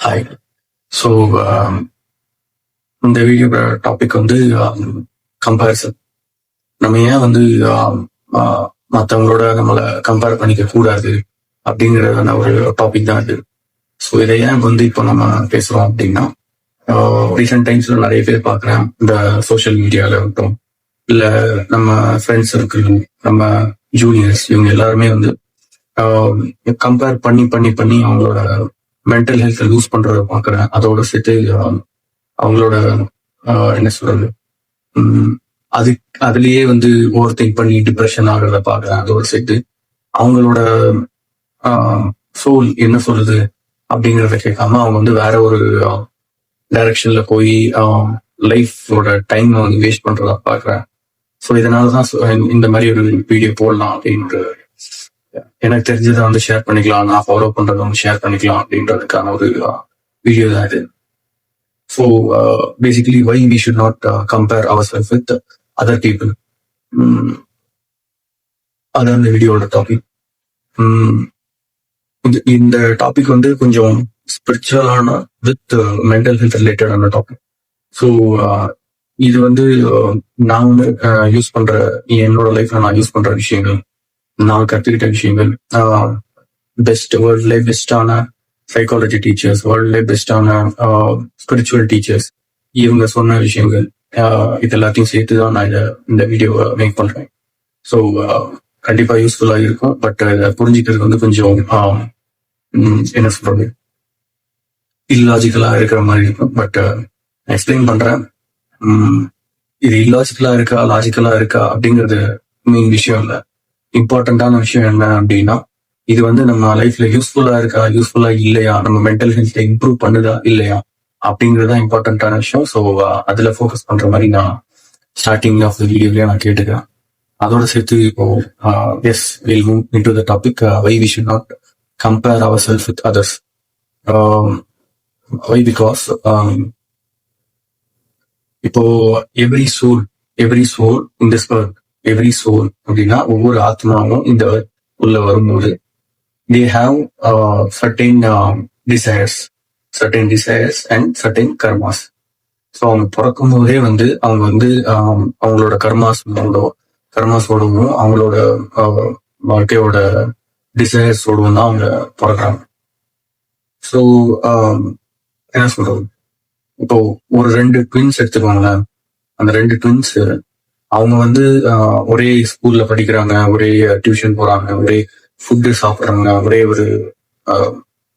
Hi. So இந்த video topic வந்து comparison. நம்ம ஏன் வந்து மற்றவங்களோட நம்மளை கம்பேர் பண்ணிக்க கூடாது அப்படிங்கிறதான ஒரு டாபிக் தான் இது. ஸோ இதை ஏன் வந்து இப்போ நம்ம பேசுகிறோம் அப்படின்னா, ரீசெண்ட் டைம்ஸ்ல நிறைய பேர் பார்க்குறேன், இந்த சோஷியல் மீடியாவில் இருக்கட்டும், இல்லை நம்ம ஃப்ரெண்ட்ஸ் சர்க்கிள், நம்ம ஜூனியர்ஸ், இவங்க எல்லாருமே வந்து கம்பேர் பண்ணி பண்ணி பண்ணி அவங்களோட மென்டல் ஹெல்த் லூஸ் பண்றத பாக்குறேன். அதோட சேர்த்து அவங்களோட என்ன சொல்றது, அது அதுலயே வந்து ஓவர் திங்க் பண்ணி டிப்ரெஷன் ஆகிறத பாக்குறேன். அதோட சேர்த்து அவங்களோட சோல் என்ன சொல்லுது அப்படிங்கறத கேட்காம அவங்க வந்து வேற ஒரு டைரக்ஷன்ல போய் லைஃபோட டைம் வந்து வேஸ்ட் பண்றதா பாக்குறேன். ஸோ இதனாலதான் இந்த மாதிரி ஒரு வீடியோ போடலாம் அப்படின்ற, எனக்கு தெரிஞ்சதை வந்து ஷேர் பண்ணிக்கலாம், நான் ஃபாலோ பண்றதை வந்து ஷேர் பண்ணிக்கலாம் அப்படின்றதுக்கான ஒரு வீடியோ தான் இது. So basically why we should not compare our self with other people, அதான் இந்த வீடியோட டாபிக். இந்த டாபிக் வந்து கொஞ்சம் ஸ்பிரிச்சுவலான வித் மென்டல் ஹெல்த் ரிலேட்டடான டாபிக். ஸோ இது வந்து நான் வந்து யூஸ் பண்ற, என்னோட லைஃப்ல நான் யூஸ் பண்ற விஷயங்கள், நான் கற்றுக்கிட்ட விஷயங்கள், வேர்ல்ட்ல பெஸ்டான சைக்காலஜி டீச்சர்ஸ், வேர்ல்ட்ல பெஸ்டான ஸ்பிரிச்சுவல் டீச்சர்ஸ், இவங்க சொன்ன விஷயங்கள், இது எல்லாத்தையும் சேர்த்து தான் நான் இந்த வீடியோவை மேக் பண்றேன். ஸோ கண்டிப்பா யூஸ்ஃபுல்லா இருக்கும். பட் இதை புரிஞ்சுக்கிறது வந்து கொஞ்சம் என்ன சொல்றது, இல்லாஜிக்கலா இருக்கிற மாதிரி இருக்கும். பட் எக்ஸ்பிளைன் பண்றேன். இது இல்லாஜிக்கலா இருக்கா லாஜிக்கலா இருக்கா அப்படிங்கிறது மெயின் விஷயம் இல்லை. இம்பார்ட்டன்டான விஷயம் என்ன அப்படின்னா, இது வந்து நம்ம லைஃப்ல யூஸ்ஃபுல்லா இருக்கா, யூஸ்ஃபுல்லா இல்லையா, நம்ம மென்டல் ஹெல்த்தை இம்ப்ரூவ் பண்ணுதா இல்லையா அப்படிங்கிறது தான் இம்பார்ட்டன்டான விஷயம். ஸோ அதுல ஃபோக்கஸ் பண்ற மாதிரி நான் ஸ்டார்டிங் ஆஃப் த வீடியோலயே நான் கேட்டுக்கிறேன். அதோட சேர்த்து இப்போ yes will move into the topic, why we should not compare our self with others. Why because இப்போ every soul in this earth, every soul அப்படின்னா ஒவ்வொரு ஆத்மாவும் இந்த உள்ள வரும்போது they have certain desires and certain karmas. So அவங்க பிறக்கும் போதே வந்து அவங்க வந்து அவங்களோட கர்மாஸோடவும் அவங்களோட வாழ்க்கையோட டிசைர்ஸோடவும் தான் அவங்க பிறக்கிறாங்க. ஸோ என்ன சொல்றது, இப்போ ஒரு 2 ட்வின்ஸ் எடுத்துக்கோங்களேன். அந்த 2 ட்வின்ஸ் அவங்க வந்து ஒரே ஸ்கூல்ல படிக்கிறாங்க, ஒரே டியூஷன் போறாங்க, ஒரே ஃபுட்டு சாப்பிட்றாங்க,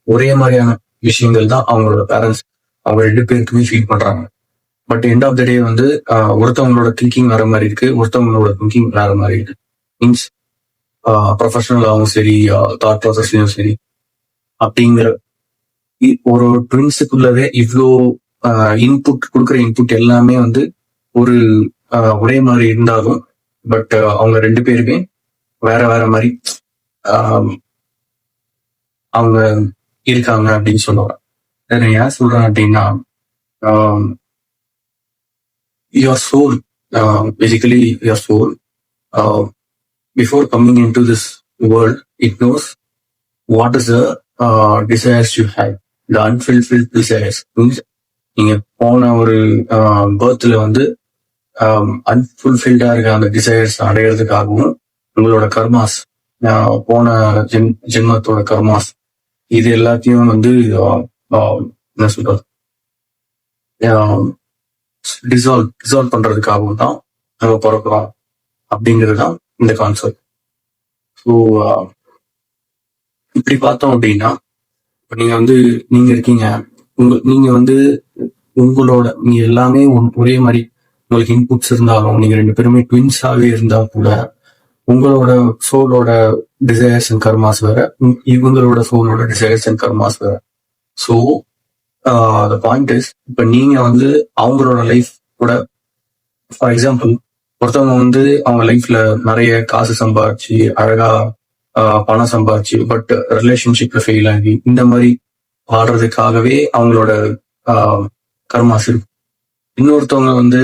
ஒரே மாதிரியான விஷயங்கள் தான் அவங்களோட பேரண்ட்ஸ் அவங்க 2 பேருக்குமே ஃபீல் பண்றாங்க. பட் எண்ட் ஆஃப் த டே வந்து ஒருத்தவங்களோட திங்கிங் வேற மாதிரி இருக்கு, ஒருத்தவங்களோட திங்கிங் வேற மாதிரி இருக்கு. மீன்ஸ் ப்ரொஃபஷனலாகவும் சரி, தாட் ப்ராசஸ்லயும் சரி, அப்படிங்கிற ஒரு ட்வின்ஸுக்குள்ளவே இவ்வளோ இன்புட் கொடுக்குற இன்புட் எல்லாமே வந்து ஒரே மாதிரி இருந்தாலும், பட் அவங்க 2 பேருமே வேற வேற மாதிரி அவங்க இருக்காங்க அப்படின்னு சொல்லுவாங்க. ஏன் சொல்றேன் அப்படின்னா, your soul, basically your soul, before coming into this world, it knows what is the desires you have, the unfulfilled desires. Means நீங்க போன ஒரு பர்த்ல வந்து அன்ஃபுல்ஃபில்டா இருக்க அந்த டிசைர்ஸ் அடையிறதுக்காகவும் உங்களோட கர்மாஸ், போன ஜென்மத்தோட கர்மாஸ், இது எல்லாத்தையும் வந்து என்ன சொல்றது, டிசால்வ் பண்றதுக்காகவும் தான் நம்ம பிறக்கிறோம் அப்படிங்கிறது தான் இந்த கான்செப்ட். ஸோ இப்படி பார்த்தோம் அப்படின்னா, இப்போ நீங்க இருக்கீங்க, நீங்க வந்து நீங்க எல்லாமே ஒரே மாதிரி உங்களுக்கு இன்புட்ஸ் இருந்தாலும், நீங்க 2 பேருமே ட்வின்ஸாவே இருந்தா கூட உங்களோட சோலோட டிசைர்ஸ் அண்ட் கர்மாஸ் வேற, இவங்களோட சோலோட டிசைர்ஸ் அண்ட் கர்மாஸ் வேற. ஸோ the point is, இப்ப நீங்க வந்து அவங்களோட லைஃப் கூட, ஃபார் எக்ஸாம்பிள், ஒருத்தவங்க வந்து அவங்க லைஃப்ல நிறைய காசு சம்பாதிச்சு, அழகா பணம் சம்பாதிச்சு, பட் ரிலேஷன்ஷிப்ல ஃபெயில் ஆகி இந்த மாதிரி பாடுறதுக்காகவே அவங்களோட கர்மாஸ் இருக்கு. இன்னொருத்தவங்க வந்து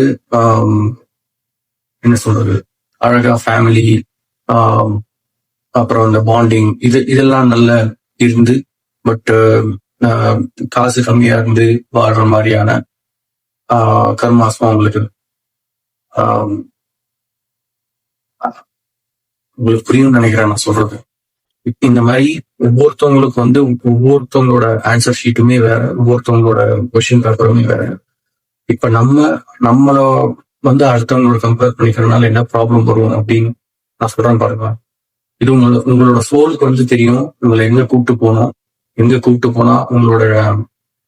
என்ன சொல்றது, அழகா ஃபேமிலி, அப்புறம் இந்த பாண்டிங், இதெல்லாம் நல்லா இருந்து, பட் காசு கம்மியா இருந்து வாழ்ற மாதிரியான கர்மாஸ் உங்களுக்கு உங்களுக்கு புரியும் நினைக்கிறேன் நான் சொல்றது. இந்த மாதிரி ஒவ்வொருத்தவங்களுக்கு வந்து ஒவ்வொருத்தவங்களோட ஆன்சர் ஷீட்டுமே வேற, ஒவ்வொருத்தவங்களோட கொஸ்டின் பேப்பருமே வேற. இப்ப நம்மள வந்து அடுத்தவங்களோட கம்பேர் பண்ணிக்கிறதுனால என்ன ப்ராப்ளம் வரும் அப்படின்னு நான் சொல்றேன் பாருங்க. இது உங்களோட சோலுக்கு வந்து தெரியும் உங்களை எங்க கூப்பிட்டு போனோம், எங்க கூப்பிட்டு போனா உங்களோட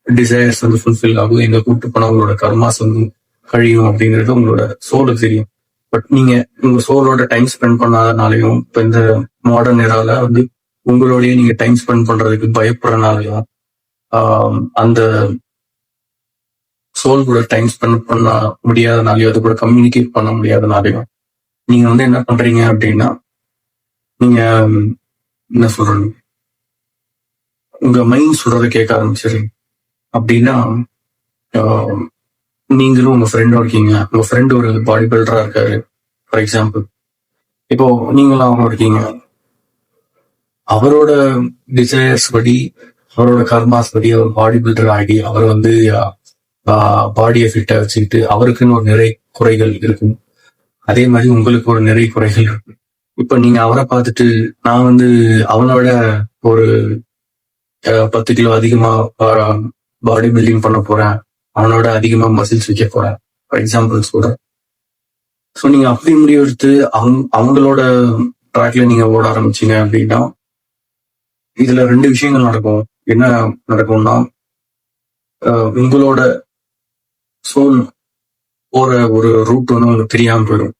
டிசைர்ஸ் வந்து ஃபுல்ஃபில் ஆகும், எங்க கூப்பிட்டு போனா உங்களோட கர்மாஸ் வந்து கழியும் அப்படிங்கிறது உங்களோட சோலுக்கு தெரியும். பட் நீங்க உங்க சோலோட டைம் ஸ்பெண்ட் பண்ணாதனாலையும் இப்ப இந்த மாடர்ன் ஏரால வந்து உங்களோடய நீங்க டைம் ஸ்பெண்ட் பண்றதுக்கு பயப்படுறதுனாலையும் அந்த சோல் கூட டைம் ஸ்பெண்ட் பண்ண முடியாதனாலையும் அது கூட கம்யூனிகேட் பண்ண முடியாதனாலையும் நீங்க வந்து என்ன பண்றீங்க அப்படின்னா, நீங்க என்ன சொல்றது, உங்க மைண்ட் சொல்றதை கேட்க ஆரம்பிச்சிருங்க. அப்படின்னா நீங்களும் உங்க ஃப்ரெண்டும் இருக்கீங்க, உங்க ஃப்ரெண்டு ஒரு பாடி பில்டரா இருக்காரு ஃபார் எக்ஸாம்பிள். இப்போ நீங்களும் அவங்க இருக்கீங்க, அவரோட டிசைர்ஸ் படி அவரோட கர்மாஸ் படி அவர் பாடி பில்டர் ஆகி அவர் வந்து பாடியை ஃபிட்டா வச்சுக்கிட்டு அவருக்குன்னு ஒரு நிறைய குறைகள் இருக்கும். அதே மாதிரி உங்களுக்கு ஒரு நிறைய குறைகள் இருக்கு. இப்ப நீங்க அவரை பார்த்துட்டு நான் வந்து அவனோட ஒரு 10 கிலோ அதிகமா பாடி பில்டிங் பண்ண போறேன், அவனோட அதிகமா மசில்ஸ் வைக்க போறேன் ஃபார் எக்ஸாம்பிள் சொல்றேன். ஸோ நீங்க அப்படி முடிவெடுத்து அவங்களோட ட்ராக்ல நீங்க ஓட ஆரம்பிச்சீங்க அப்படின்னா இதுல 2 விஷயங்கள் நடக்கும். என்ன நடக்கும்னா, உங்களோட சோல் போற ஒரு ரூட் வந்து உங்களுக்கு தெரியாம போயிடும்.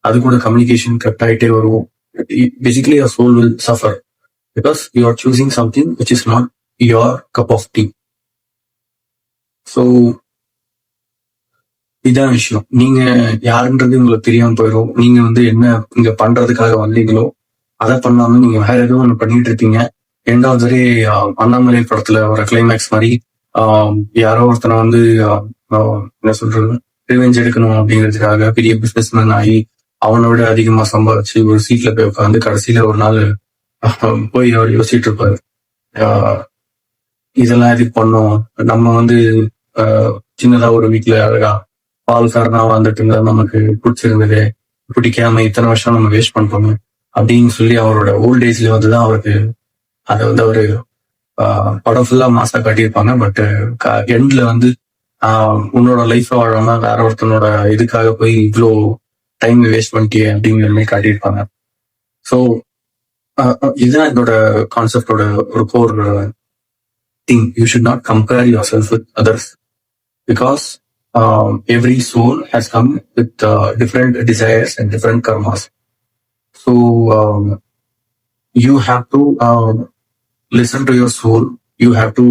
அது கூட கம்யூனிகேஷன் கட் ஆகிட்டே வரும். Basically your soul will suffer because you are choosing something which is not your cup of tea. So இதான் விஷயம். நீங்க யாருன்றது உங்களுக்கு தெரியாம போயிடும். நீங்க வந்து என்ன இங்க பண்றதுக்காக வந்தீங்களோ அதை பண்ணாம நீங்க வேற எதுவும் ஒண்ணு பண்ணிட்டு இருப்பீங்க. 2வது வரை அண்ணாமலை படத்துல ஒரு கிளைமேக்ஸ் மாதிரி யாரோ ஒருத்தனை வந்து என்ன சொல்றது ரிவெஞ்ச் எடுக்கணும் அப்படிங்கிறதுக்காக பெரிய பிசினஸ் மேன் ஆகி அவனோட அதிகமா சம்பாதிச்சு ஒரு சீட்ல போய் உட்காந்து கடைசியில ஒரு நாள் போய் அவர் யோசிச்சுட்டு இருப்பாரு, இதெல்லாம் எதுக்கு பண்ணோம், நம்ம வந்து சின்னதா ஒரு வீட்டுல அழகா பால்காரனா வந்துட்டு இருந்தா நமக்கு பிடிச்சிருந்தது, பிடிக்காம இத்தனை வருஷம் நம்ம வேஸ்ட் பண்றோம் அப்படின்னு சொல்லி அவரோட ஓல்ட் ஏஜ்ல வந்துதான் அவருக்கு அதை வந்து அவரு படம் ஃபுல்லா மாசா காட்டியிருப்பாங்க. பட் எண்ட்ல வந்து உன்னோட லைஃப் வாழாம வேற ஒருத்தனோட இதுக்காக போய் இவ்வளோ டைம் வேஸ்ட் பண்ணிட்டே அப்படிங்கிற மாதிரி காட்டியிருப்பாங்க. ஸோ இதுதான் என்னோட கான்செப்டோட ஒரு core thing. You should not compare your self with others because every soul has come with different desires and different karmas. So you have to listen to your soul. You have to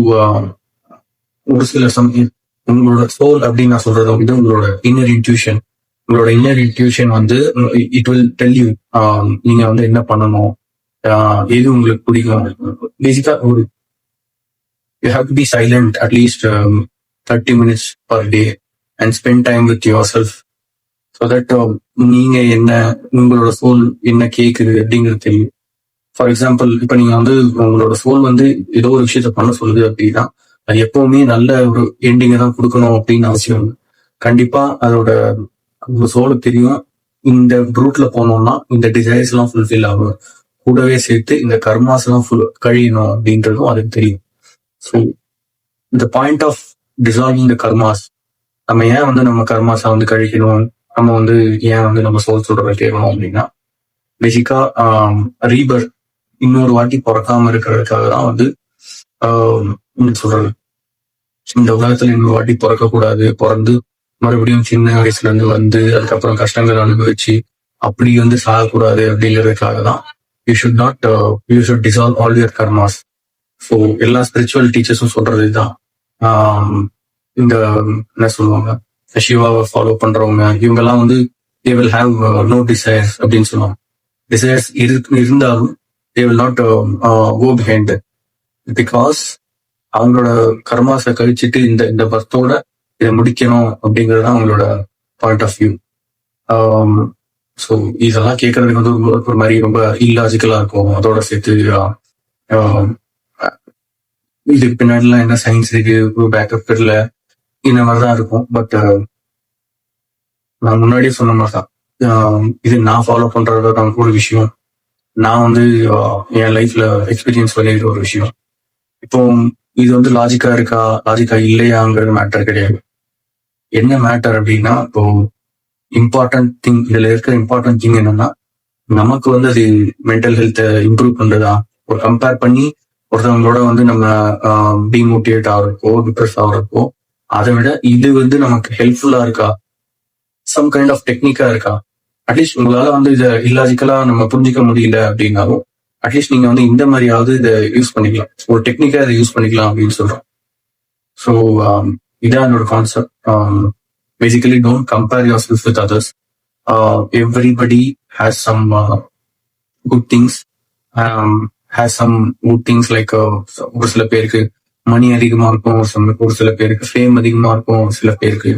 ஒரு சில சமயம் உங்களோட soul அப்படின்னு நான் சொல்றது வந்து உங்களோட inner intuition. உங்களோட இன்னர் இன்ட்யூஷன் வந்து இட் வில் டெல் யூ நீங்க வந்து என்ன பண்ணணும், எது உங்களுக்கு பிடிக்கும். பேசிக்கா ஒரு you have to be silent at least 30 minutes per day and spend time with yourself so that நீங்க என்ன உங்களோட சோல் என்ன கேக்குது அப்படிங்கிறது தெரியும். ஃபார் எக்ஸாம்பிள் இப்ப நீங்க வந்து உங்களோட சோல் வந்து ஏதோ ஒரு விஷயத்த பண்ண சொல்லுது அப்படின்னா அது எப்பவுமே நல்ல ஒரு எண்டிங்கை தான் கொடுக்கணும் அப்படின்னு அவசியம் இல்லை. கண்டிப்பா அதோட உங்க சோலுக்கு தெரியும் இந்த ரூட்ல போனோம்னா இந்த டிசைர்ஸ் எல்லாம் ஃபுல்ஃபில் ஆகும், கூடவே சேர்த்து இந்த கர்மாஸ் எல்லாம் கழியணும் அப்படின்றதும் அதுக்கு தெரியும். ஸோ இந்த point of dissolving the karmas, நம்ம ஏன் வந்து நம்ம கர்மாஸை வந்து கழிக்கணும், நம்ம வந்து ஏன் வந்து நம்ம சோல் சொல்றதை கேட்கணும் அப்படின்னா பேசிக்கா ரீபர்த் இன்னொரு வாட்டி பிறக்காம இருக்கிறதுக்காக தான் வந்து சொல்றது இந்த உலகத்துல இன்னொரு வாட்டி பிறக்கக்கூடாது, பிறந்து மறுபடியும் சின்ன வயசுல இருந்து வந்து அதுக்கப்புறம் கஷ்டங்கள் அனுபவிச்சு அப்படி வந்து சாகக்கூடாது அப்படிங்கிறதுக்காக தான் you should dissolve all your karmas. So எல்லா ஸ்பிரிச்சுவல் டீச்சர்ஸும் சொல்றது இதுதான். இந்த என்ன சொல்லுவாங்க, சிவாவை ஃபாலோ பண்றவங்க இவங்கெல்லாம் வந்து they will have no desires அப்படின்னு சொல்லுவாங்க. டிசைர்ஸ் இருந்தாலும் they will not go behind it because அவங்களோட கர்மாஸை கழிச்சுட்டு இந்த பர்த்தோட இதை முடிக்கணும் அப்படிங்கிறது அவங்களோட பாயிண்ட் ஆஃப் வியூ. ஸோ இதெல்லாம் கேட்கறதுக்கு வந்து ஒரு மாதிரி ரொம்ப இல்லாஜிக்கலா இருக்கும். அதோட சேர்த்து இதுக்கு பின்னாடிலாம் என்ன சயின்ஸ் இருக்கு, பேக்கப் தெரியல, இந்த மாதிரிதான் இருக்கும். பட் நான் முன்னாடியே சொன்ன மாதிரிதான், இது நான் ஃபாலோ பண்றதுக்கான ஒரு விஷயம். நான் வந்து என் லைஃப்ல எக்ஸ்பீரியன்ஸ் பண்ணிக்கிற ஒரு விஷயம். இப்போ இது வந்து லாஜிக்கா இருக்கா, லாஜிக்கா இல்லையாங்கிறது மேட்டர் கிடையாது. என்ன மேட்டர் அப்படின்னா, இப்போ இம்பார்ட்டன்ட் திங், இதுல இருக்கிற இம்பார்ட்டன்ட் திங் என்னன்னா, நமக்கு வந்து அது மென்டல் ஹெல்த்தை இம்ப்ரூவ் பண்றதா, ஒரு கம்பேர் பண்ணி ஒருத்தவங்களோட வந்து நம்ம டிமோட்டிவேட் ஆகிறப்போ, டிப்ரெஸ் ஆகிறப்போ, அதை விட இது வந்து நமக்கு ஹெல்ப்ஃபுல்லா இருக்கா, சம் கைண்ட் ஆஃப் டெக்னிக்கா இருக்கா, அட்லீஸ்ட் உங்களால வந்து இதை இல்லாஜிக்கலா நம்ம புரிஞ்சிக்க முடியல அப்படின்னாலும் அட்லீஸ்ட் நீங்க வந்து இந்த மாதிரியாவது இதை யூஸ் பண்ணிக்கலாம், ஒரு டெக்னிக்கா இதை யூஸ் பண்ணிக்கலாம் அப்படின்னு சொல்றோம். ஸோ இதான் என்னோட concept. Basically don't compare your self with others. Everybody has some good things, has some good things like ஒரு சில பேருக்கு மணி அதிகமா இருக்கும், ஒரு சில பேருக்கு ஃபேம் அதிகமா இருக்கும், ஒரு சில பேருக்கு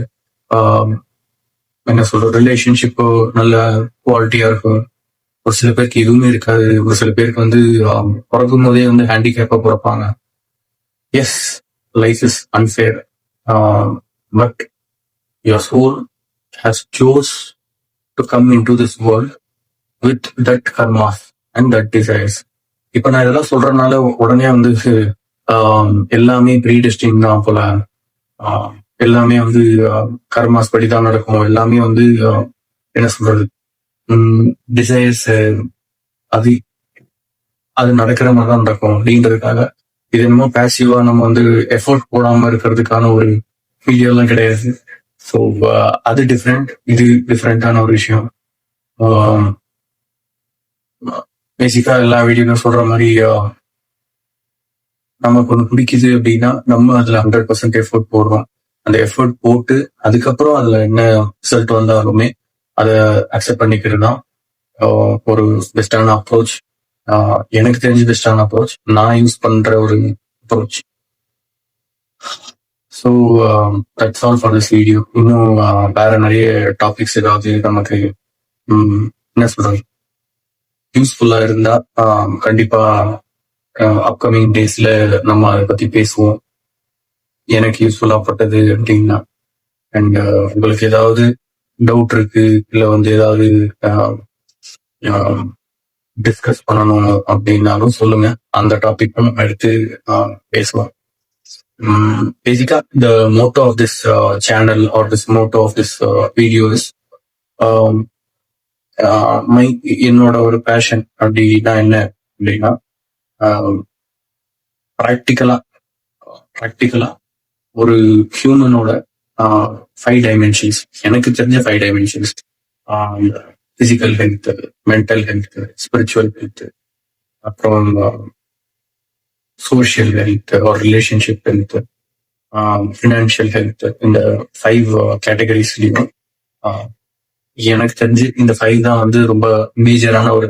என்ன சொல்ற ரிலேஷன்ஷிப் நல்ல குவாலிட்டியா இருக்கும், ஒரு சில பேருக்கு எதுவுமே இருக்காது, ஒரு சில பேருக்கு வந்து பிறக்கும் போதே வந்து ஹேண்டிகேப்பா பிறப்பாங்க. Yes, life is unfair, but your soul has chose to come in to this world with that karmas and that desires. இப்ப நான் இதெல்லாம் சொல்றதுனால உடனே வந்து எல்லாமே ப்ரீடெஸ்டின் தான் போல, எல்லாமே வந்து கர்மாஸ் படிதான் நடக்கும், எல்லாமே வந்து என்ன சொல்றது டிசைர்ஸ் அது அது நடக்கிற மாதிரி தான் நடக்கும் அப்படின்றதுக்காக இது என்னமோ பேசிவா நம்ம வந்து எஃபோர்ட் போடாம இருக்கிறதுக்கான ஒரு வீடியோ எல்லாம் கிடையாது. ஸோ அது டிஃப்ரெண்ட், இது டிஃப்ரெண்டான ஒரு விஷயம். பேசிக்கா எல்லா வீடியோவும் சொல்ற மாதிரி நமக்கு ஒன்று பிடிக்குது அப்படின்னா நம்ம அதுல 100% எஃபோர்ட் போடுறோம். அந்த எஃபோர்ட் போட்டு அதுக்கப்புறம் அதுல என்ன ரிசல்ட் வந்தாலுமே அதை அக்செப்ட் பண்ணிக்கிறது தான் ஒரு பெஸ்டான அப்ரோச். எனக்கு தெரிஞ்ச பெஸ்டான அப்ரோச், நான் யூஸ் பண்ற ஒரு approach. So that's all for this video. இன்னும் வேற நிறைய டாபிக்ஸ் ஏதாவது நமக்கு என்ன சொல்றது யூஸ்ஃபுல்லா இருந்தா கண்டிப்பா அப்கமிங் டேஸ்ல நம்ம அதை பத்தி பேசுவோம். எனக்கு யூஸ்ஃபுல்லா பட்டது அப்படின்னா. அண்ட் உங்களுக்கு ஏதாவது டவுட் இருக்கு, இல்ல வந்து ஏதாவது டிஸ்கஸ் பண்ணணும் அப்படின்னாலும் சொல்லுங்க, அந்த டாபிக் நம்ம எடுத்து பேசலாம். பேசிக்கா the motto of this channel or this motto of this video is என்னோட ஒரு பேஷன் அப்படின்னா என்ன அப்படின்னா ப்ராக்டிக்கலா ஒரு ஹியூமனோட 5 டைமென்ஷன்ஸ், எனக்கு தெரிஞ்ச 5 dimensions, physical health, mental health, spiritual health, அப்புறம் social health or relationship health, financial health, இந்த 5 கேட்டகரிஸ்லயும் எனக்கு தெரிஞ்சு இந்த 5 தான் வந்து ரொம்ப மேஜரான ஒரு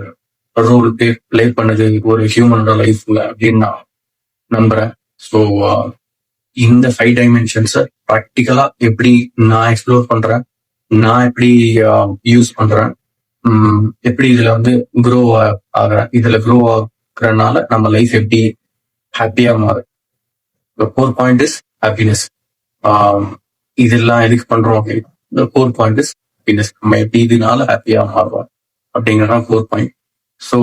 ரோல் பிளே பண்ணுது ஒரு ஹியூமனோட லைஃப்ல அப்படின்னு நான் நம்புறேன். ஸோ இந்த 5 டைமென்ஷன்ஸை ப்ராக்டிக்கலா எப்படி நான் எக்ஸ்ப்ளோர் பண்றேன், நான் எப்படி யூஸ் பண்றேன், எப்படி இதுல வந்து க்ரோ ஆகிறேன், இதுல க்ரோ ஆகுறதுனால நம்ம லைஃப் எப்படி ஹாப்பியா மாறு. Core point is happiness. இதெல்லாம் எதுக்கு பண்றோம் அப்படின்னா கோர் பாயிண்ட் இஸ் ஹாப்பினஸ். நம்ம எப்படி இதனால ஹாப்பியா மாறுவோம் அப்படிங்கிறதான் கோர் பாயிண்ட். ஸோ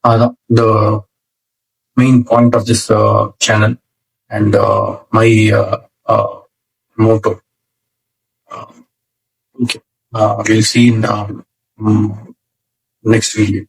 அதான் the main point of this channel and my motto. Okay, we'll see in the next video.